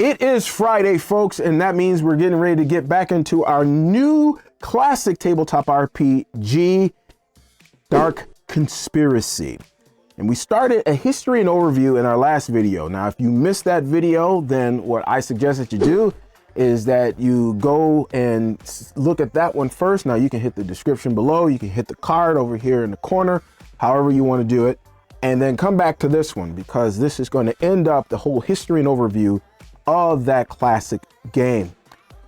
It is Friday, folks, and that means we're getting ready to get back into our new classic tabletop RPG, Dark Conspiracy. And we started a history and overview in our last video. Now, if you missed that video, then what I suggest that you do is that you go and look at that one first. Now, you can hit the description below. You can hit the card over here in the corner, however you want to do it. And then come back to this one, because this is going to end up the whole history and overview of that classic game.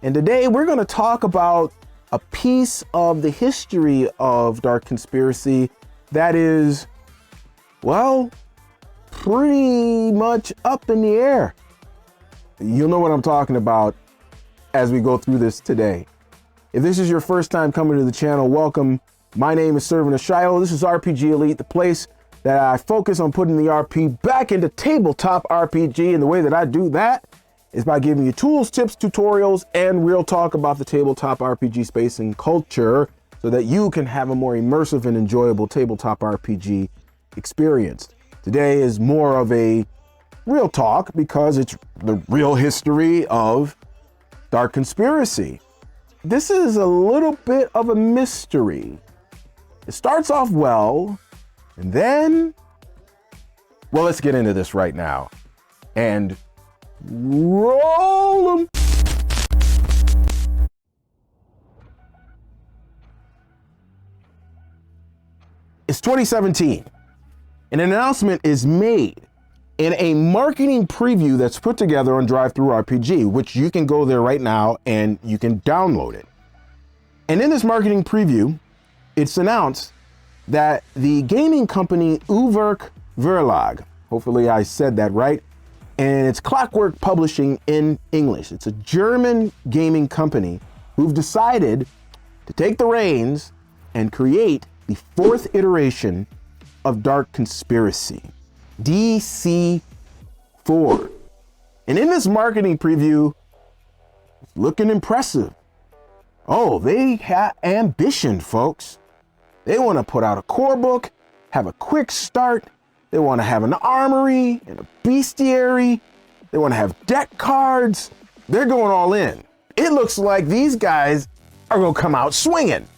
And today we're going to talk about a piece of the history of Dark Conspiracy that is, well, pretty much up in the air. You'll know what I'm talking about as we go through this today. If this is your first time coming to the channel, welcome. My name is Servant of Shiloh. This is RPG Elite, the place that I focus on putting the RP back into tabletop RPG. And the way that I do that is by giving you tools, tips, tutorials, and real talk about the tabletop RPG space and culture so that you can have a more immersive and enjoyable tabletop RPG experience. Today is more of a real talk because it's the real history of Dark Conspiracy. This is a little bit of a mystery. It starts off well, and then, well, let's get into this right now and roll them. It's 2017, and an announcement is made in a marketing preview that's put together on Drive-Thru RPG, which you can go there right now and you can download it. And in this marketing preview, it's announced that the gaming company Uwerk Verlag, hopefully I said that right, and it's Clockwork Publishing in English. It's a German gaming company who've decided to take the reins and create the fourth iteration of Dark Conspiracy, DC4. And in this marketing preview, it's looking impressive. Oh, they have ambition, folks. They want to put out a core book, have a quick start. They want to have an armory and a bestiary. They want to have deck cards. They're going all in. It looks like these guys are going to come out swinging.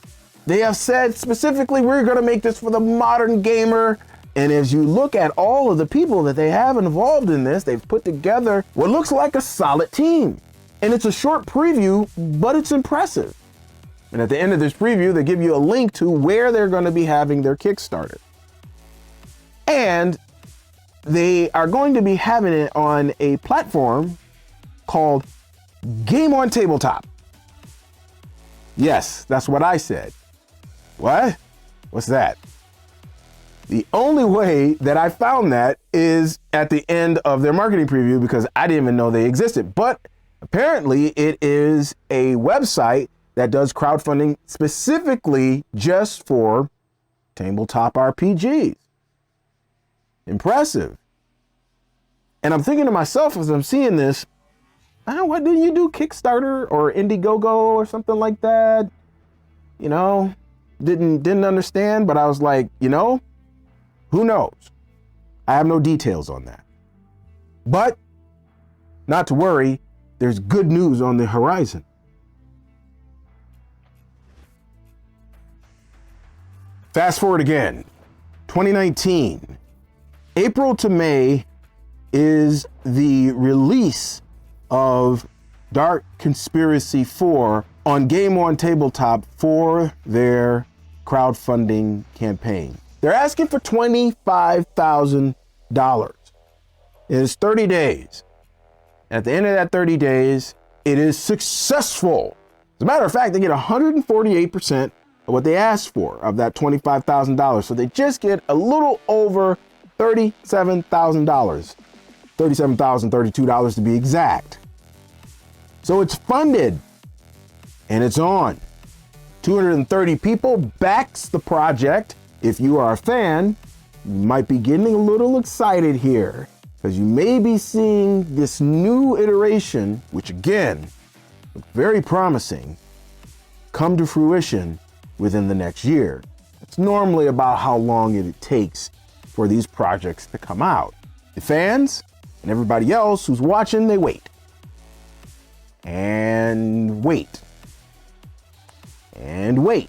They have said specifically, we're going to make this for the modern gamer. And as you look at all of the people that they have involved in this, they've put together what looks like a solid team. And it's a short preview, but it's impressive. And at the end of this preview, they give you a link to where they're going to be having their Kickstarter. And they are going to be having it on a platform called Game on Tabletop. Yes, that's what I said. What? What's that? The only way that I found that is at the end of their marketing preview, because I didn't even know they existed. But apparently it is a website that does crowdfunding specifically just for tabletop RPGs. Impressive. And I'm thinking to myself as I'm seeing this, what didn't you do Kickstarter or Indiegogo or something like that? You know, didn't understand, but I was like, you know, who knows? I have no details on that. But not to worry, there's good news on the horizon. Fast forward again, 2019, April to May is the release of Dark Conspiracy 4 on Game on Tabletop for their crowdfunding campaign. They're asking for $25,000. It is 30 days. At the end of that 30 days, it is successful. As a matter of fact, they get 148% of what they asked for of that $25,000. So they just get a little over $37,000, $37,032 to be exact. So it's funded and it's on. 230 people backs the project. If you are a fan, you might be getting a little excited here because you may be seeing this new iteration, which again, looks very promising, come to fruition within the next year. It's normally about how long it takes for these projects to come out. The fans and everybody else who's watching, they wait. and wait, and wait.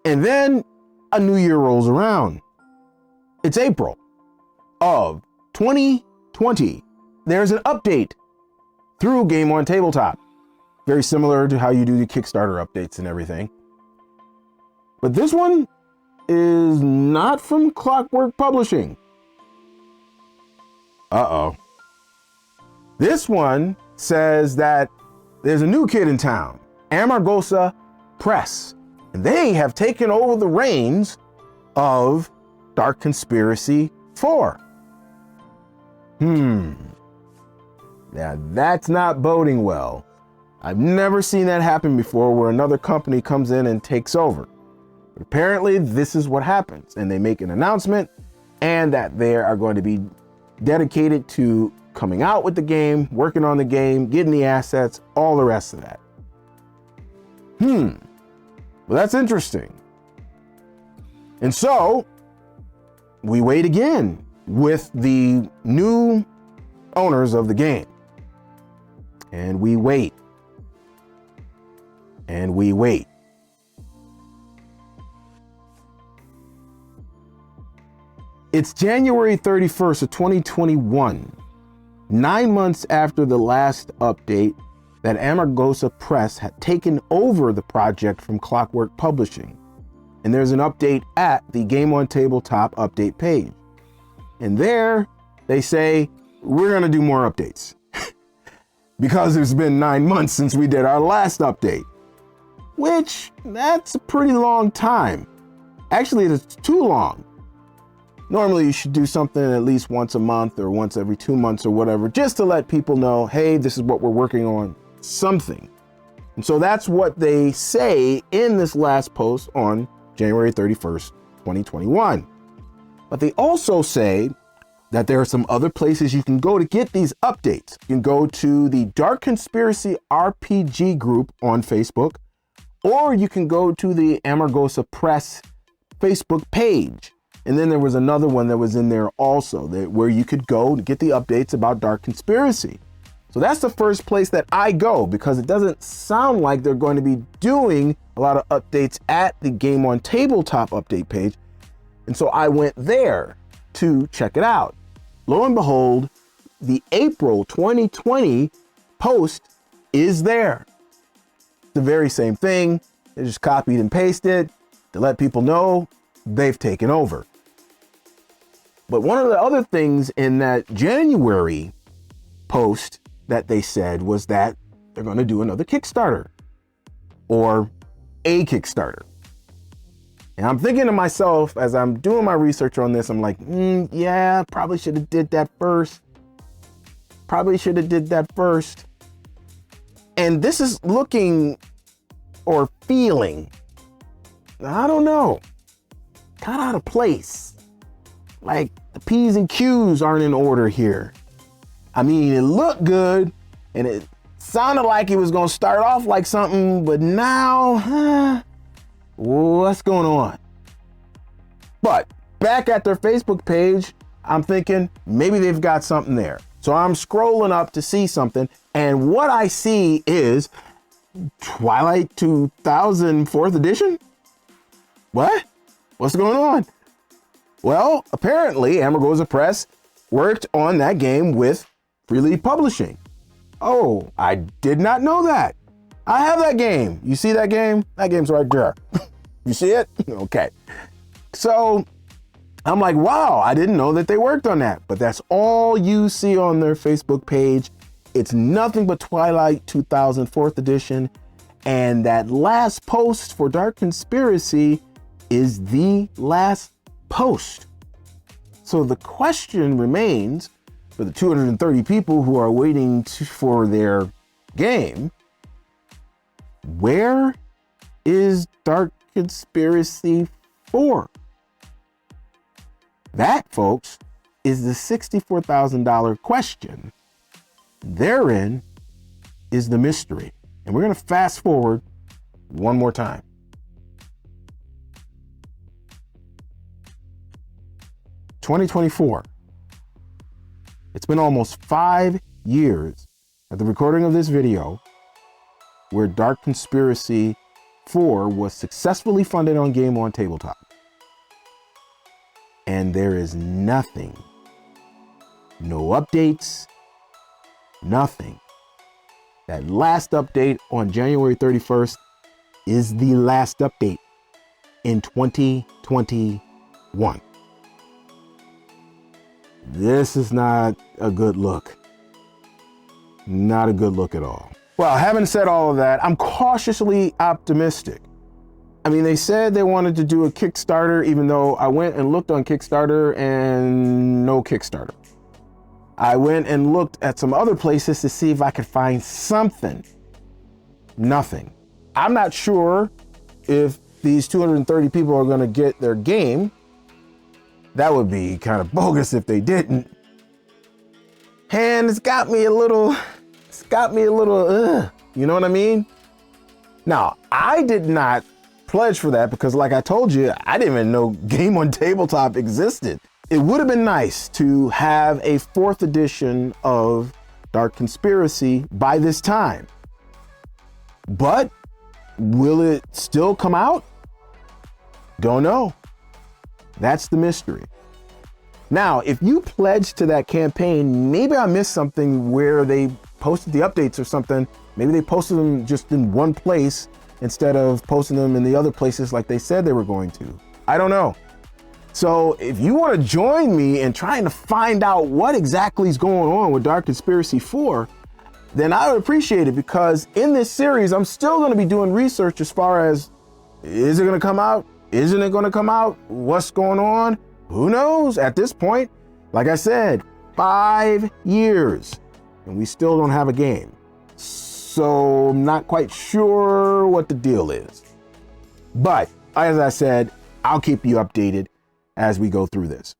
And then a new year rolls around. It's April of 2020. There's an update through Game On Tabletop. Very similar to how you do the Kickstarter updates and everything. But this one is not from Clockwork Publishing. Uh-oh. This one says that there's a new kid in town, Amargosa Press, and they have taken over the reins of Dark Conspiracy 4. Now that's not boding well. I've never seen that happen before, where another company comes in and takes over. But apparently this is what happens, and they make an announcement and that they are going to be dedicated to coming out with the game, working on the game, getting the assets, all the rest of that. Well, that's interesting. And so we wait again with the new owners of the game. And we wait. And we wait. It's January 31st of 2021, 9 months after the last update that Amargosa Press had taken over the project from Clockwork Publishing. And there's an update at the Game On Tabletop update page. And there they say, we're gonna do more updates. Because it's been 9 months since we did our last update. Which, that's a pretty long time. Actually, it's too long. Normally you should do something at least once a month or once every 2 months or whatever, just to let people know, hey, this is what we're working on, something. And so that's what they say in this last post on January 31st, 2021. But they also say that there are some other places you can go to get these updates. You can go to the Dark Conspiracy RPG group on Facebook, or you can go to the Amargosa Press Facebook page. And then there was another one that was in there also, where you could go to get the updates about Dark Conspiracy. So that's the first place that I go, because it doesn't sound like they're going to be doing a lot of updates at the Game On Tabletop update page. And so I went there to check it out. Lo and behold, the April 2020 post is there. The very same thing. They just copied and pasted to let people know they've taken over. But one of the other things in that January post that they said was that they're going to do another Kickstarter, or a Kickstarter. And I'm thinking to myself, as I'm doing my research on this, I'm like, yeah, probably should have did that first. And this is looking or feeling, I don't know, kind of out of place. Like the P's and Q's aren't in order here. I mean, it looked good and it sounded like it was going to start off like something, but now, what's going on? But back at their Facebook page, I'm thinking maybe they've got something there. So I'm scrolling up to see something, and what I see is Twilight 2000 4th edition? What? What's going on? Well, apparently Amargosa Press worked on that game with Freely Publishing. Oh, I did not know that. I have that game. You see that game? That game's right there. You see it? Okay. So I'm like, wow, I didn't know that they worked on that. But that's all you see on their Facebook page. It's nothing but Twilight 2000 4th edition. And that last post for Dark Conspiracy is the last post. So the question remains for the 230 people who are waiting for their game, where is Dark Conspiracy 4? That, folks, is the $64,000 question. Therein is the mystery. And we're going to fast forward one more time. (2024) It's been almost 5 years at the recording of this video where Dark Conspiracy 4 was successfully funded on Game On Tabletop. And there is nothing, no updates, nothing. That last update on January 31st is the last update in 2021. This is not a good look. Not a good look at all. Well, having said all of that, I'm cautiously optimistic. I mean, they said they wanted to do a Kickstarter, even though I went and looked on Kickstarter and no Kickstarter. I went and looked at some other places to see if I could find something. Nothing. I'm not sure if these 230 people are going to get their game. That would be kind of bogus if they didn't. And it's got me a little, you know what I mean? Now, I did not pledge for that because, like I told you, I didn't even know Game on Tabletop existed. It would have been nice to have a 4th edition of Dark Conspiracy by this time. But will it still come out? Don't know. That's the mystery. Now, if you pledge to that campaign, maybe I missed something where they posted the updates or something. Maybe they posted them just in one place instead of posting them in the other places like they said they were going to. I don't know. So if you want to join me in trying to find out what exactly is going on with Dark Conspiracy 4, then I would appreciate it, because in this series, I'm still going to be doing research as far as, is it going to come out? Isn't it going to come out? What's going on? Who knows at this point? Like I said, 5 years and we still don't have a game. So I'm not quite sure what the deal is. But as I said, I'll keep you updated as we go through this.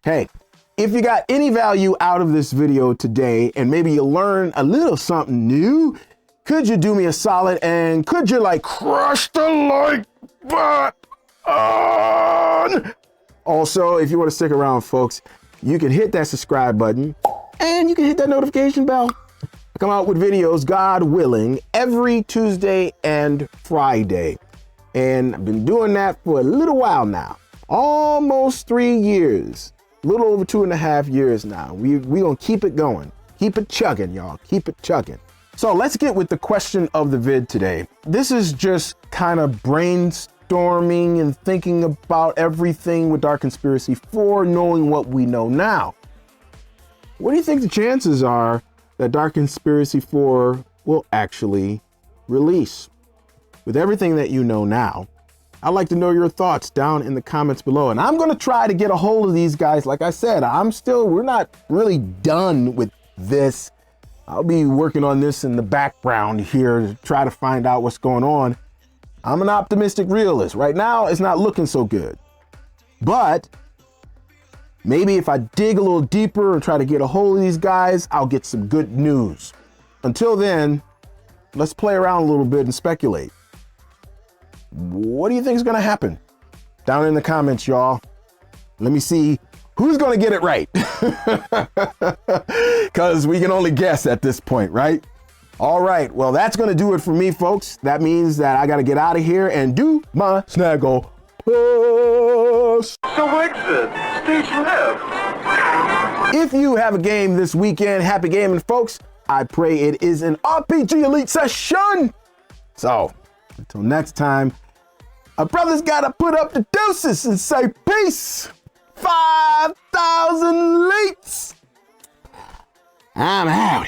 Hey, if you got any value out of this video today and maybe you learned a little something new, could you do me a solid and could you crush the like button? Also, if you want to stick around, folks, you can hit that subscribe button and you can hit that notification bell. I come out with videos, God willing, every Tuesday and Friday. And I've been doing that for a little while now, almost 3 years, a little over 2.5 years now. We gonna keep it going, keep it chugging, y'all, keep it chugging. So let's get with the question of the vid today. This is just kind of brainstorming and thinking about everything with Dark Conspiracy 4, knowing what we know now. What do you think the chances are that Dark Conspiracy 4 will actually release? With everything that you know now, I'd like to know your thoughts down in the comments below. And I'm gonna try to get a hold of these guys. Like I said, we're not really done with this. I'll be working on this in the background here to try to find out what's going on. I'm an optimistic realist. Right now, it's not looking so good. But maybe if I dig a little deeper and try to get a hold of these guys, I'll get some good news. Until then, let's play around a little bit and speculate. What do you think is going to happen? Down in the comments, y'all. Let me see who's going to get it right. Because we can only guess at this point, right? All right. Well, that's going to do it for me, folks. That means that I got to get out of here and do my snaggle post. So exit, stage left. If you have a game this weekend, happy gaming, folks. I pray it is an RPG Elite session. So until next time, our brothers gotta put up the deuces and say peace. 5,000 leaps. I'm out.